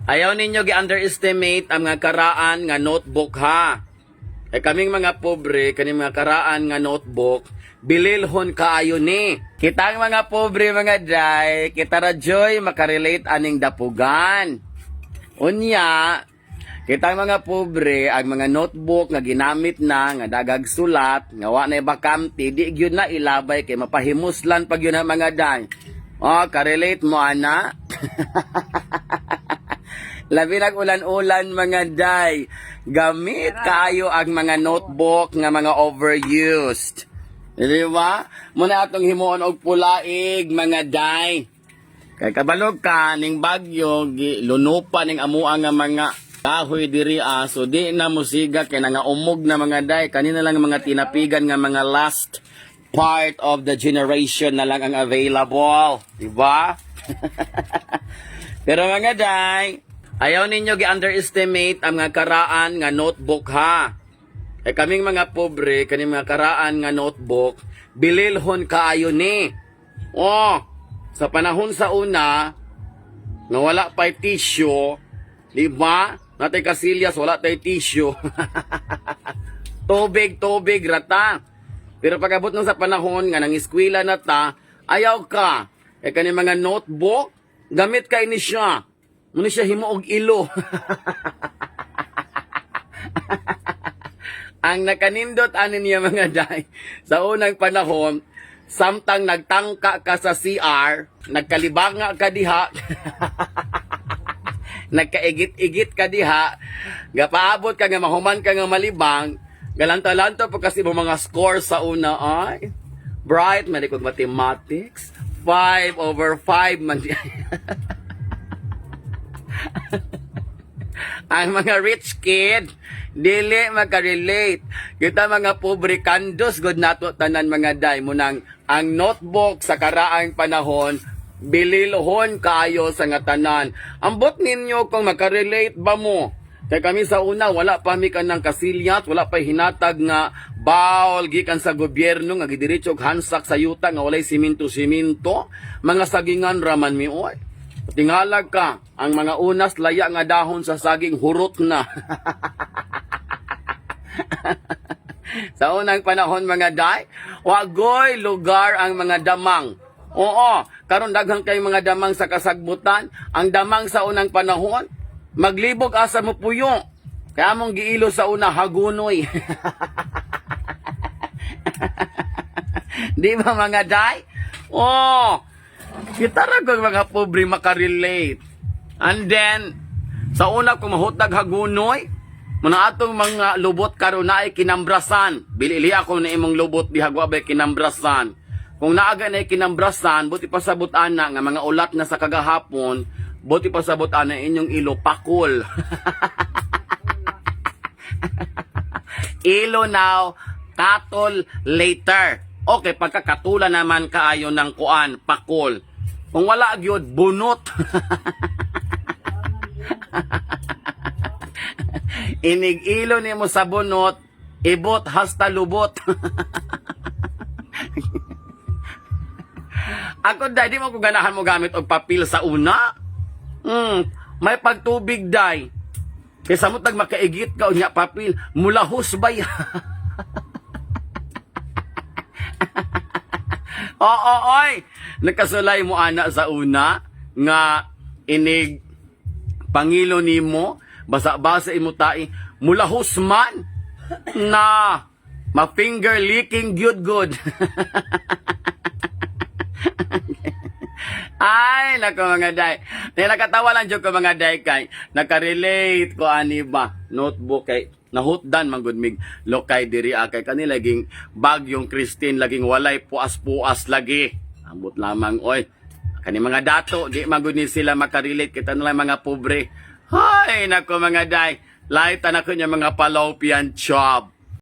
Ayaw ninyo gi-underestimate ang mga karaan nga notebook ha. Ay kaming mga pobre, kaning mga karaan nga notebook, bililhon kaayo ni. Kitang mga pobre mga day, kita radyoy makarelate aning dapugan. Unya, kitang mga pobre, ang mga notebook nga ginamit na, nga dagag sulat, nga wa na bakamti, di gyud na ilabay kay mapahimuslan pag yun ang mga day. Oh, karelate mo ana. Labi nag-ulan-ulan mga day. Gamit kaayo ang mga notebook nga mga overused. Di ba? Muna atong himuon og pulaig mga day. Kay kabalog ka ning bagyo lunupa ning amuang nga mga kahoy diri so di na musiga kay nga umog na mga day. Kanina lang mga tinapigan nga mga last part of the generation na lang ang available. Di ba? Pero mga day, ayaw ninyo gi-underestimate ang mga karaan nga notebook ha. Ay kaming mga pobre, kaning mga karaan nga notebook, bililhon kaayo ni. Oh, sa panahon sa una, nga wala pa'y tissue, di ba? Natay kasilyas, wala tay tissue. Tubig, rata. Pero pag-abot nung sa panahon nga nang eskwela na ta, ayaw ka. Ay kaning mga notebook, gamit kay ni siya. Muna siya himuog ilo. Ang nakanindot anin niya mga day, sa unang panahon, samtang nagtangka ka sa CR, nagkalibanga ka diha, nagkaigit-igit ka diha, gapaabot ka nga mahuman ka nga malibang, galanta-lanta po kasi mo mga score sa una ay, bright, malikog mathematics, 5/5 man ang mga rich kid dili makarelate. Kita mga pobre kandos good nato tanan mga day mo nang ang notebook sa karaang panahon bililhon kaayo sa nga tanan. Ambot ninyo kung makarelate ba mo. Kay kami sa una wala pa mi kanang kasilyat, wala pa hinatag nga bawal gikan sa gobyerno nga gidiretso og hansak sa yuta nga walay siminto-siminto, mga sagingan raman mi oy. Tingalag ka, ang mga unas laya nga dahon sa saging hurot na. Sa unang panahon mga day, wagoy lugar ang mga damang. Oo, karon daghang kay mga damang sa kasagbutan. Ang damang sa unang panahon, maglibog asa mo puyo. Kaya mong giilo sa una hagunoy. Di ba mga day? Oh, kita ra kung mga pobre makarelate. And then, sa una kung mahutag hagunoy, muna atong mga lubot karon na ay kinambrasan. Bilili ako na imong lubot di hagwa ba kinambrasan. Kung naaga na kinambrasan, buti pasabot ana nga mga ulat na sa kagahapon, buti pasabot ana inyong ilo pakol. Ilo now, katol later. Okay, pagkakatula naman kaayo ng kuan, pakol. Kung wala gyud bunot. Inig-ilo nimo sa bunot, ibot hasta lubot. Ako dai di mo ko ganahan mo gamit og papel sa una. May pagtubig dai. Kaysa mo tag makaigit ka unya papel, mula husbay. Oo, oy. Nakasulay mo ana sa una nga inig pangilo nimo basa-basa imo tai mula husman na ma-finger licking good. Ay, nako mga day. Nakatawa lang jud ko mga day kay nakarelate ko ani ba notebook kay nahutdan man gud mig lokay diri kay kanila laging bagyong Christine laging walay puas-puas lagi. Ambot lamang oy. Kani mga dato di magud ni sila makarelate kita na lang mga pobre. Hay nako mga day. Laita na ko nya mga fallopian tube.